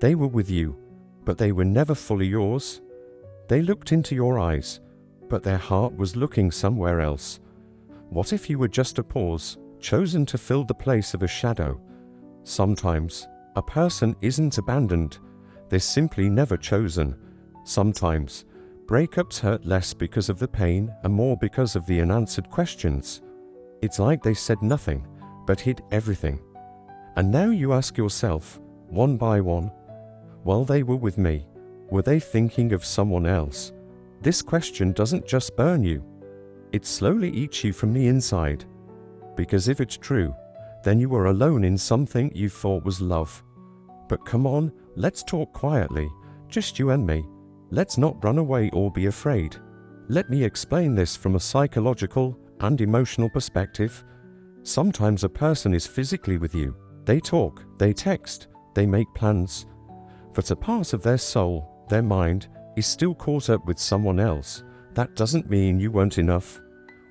They were with you, but they were never fully yours. They looked into your eyes, but their heart was looking somewhere else. What if you were just a pause, chosen to fill the place of a shadow? Sometimes, a person isn't abandoned, they're simply never chosen. Sometimes, breakups hurt less because of the pain and more because of the unanswered questions. It's like they said nothing, but hid everything. And now you ask yourself, one by one, while they were with me, were they thinking of someone else? This question doesn't just burn you, it slowly eats you from the inside. Because if it's true, then you were alone in something you thought was love. But come on, let's talk quietly, just you and me. Let's not run away or be afraid. Let me explain this from a psychological and emotional perspective. Sometimes a person is physically with you. They talk, they text, they make plans. But a part of their soul, their mind, is still caught up with someone else. That doesn't mean you weren't enough,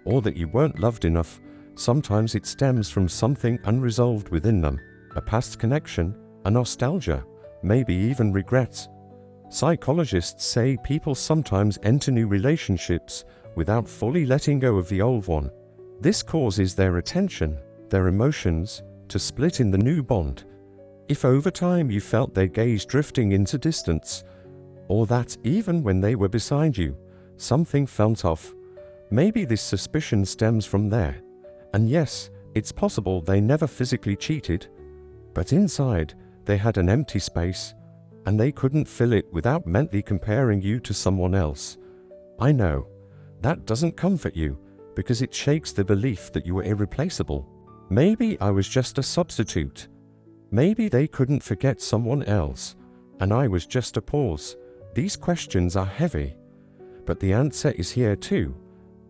or that you weren't loved enough. Sometimes it stems from something unresolved within them, a past connection, a nostalgia, maybe even regrets. Psychologists say people sometimes enter new relationships without fully letting go of the old one. This causes their attention, their emotions, to split in the new bond. If over time you felt their gaze drifting into distance, or that even when they were beside you, something felt off, maybe this suspicion stems from there. And yes, it's possible they never physically cheated, but inside they had an empty space, and they couldn't fill it without mentally comparing you to someone else. I know, that doesn't comfort you, because it shakes the belief that you were irreplaceable. Maybe I was just a substitute. Maybe they couldn't forget someone else, and I was just a pause. These questions are heavy, but the answer is here too.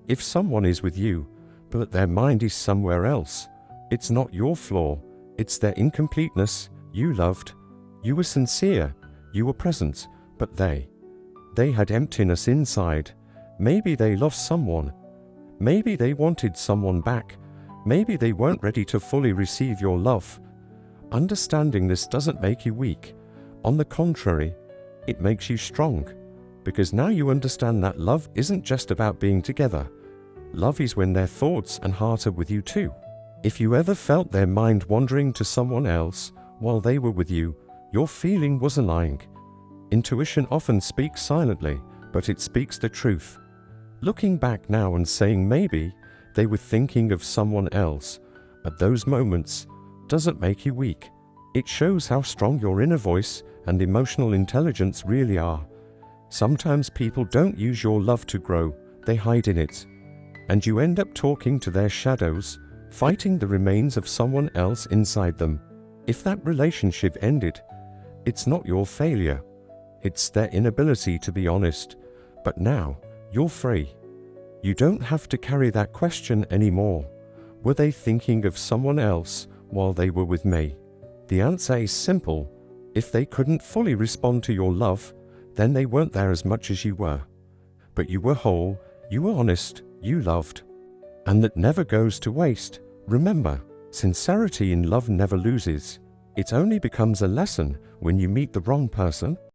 If someone is with you, but their mind is somewhere else, it's not your flaw, it's their incompleteness. You loved, you were sincere, you were present, but they had emptiness inside. Maybe they lost someone. Maybe they wanted someone back. Maybe they weren't ready to fully receive your love. Understanding this doesn't make you weak. On the contrary, it makes you strong, because now you understand that love isn't just about being together. Love is when their thoughts and heart are with you too. If you ever felt their mind wandering to someone else while they were with you, your feeling wasn't lying. Intuition often speaks silently, but it speaks the truth. Looking back now and saying maybe they were thinking of someone else at those moments doesn't make you weak. It shows how strong your inner voice and emotional intelligence really are. Sometimes people don't use your love to grow, they hide in it. And you end up talking to their shadows, fighting the remains of someone else inside them. If that relationship ended, it's not your failure. It's their inability to be honest. But now, you're free. You don't have to carry that question anymore. Were they thinking of someone else while they were with me? The answer is simple. If they couldn't fully respond to your love, then they weren't there as much as you were. But you were whole, you were honest, you loved. And that never goes to waste. Remember, sincerity in love never loses. It only becomes a lesson when you meet the wrong person.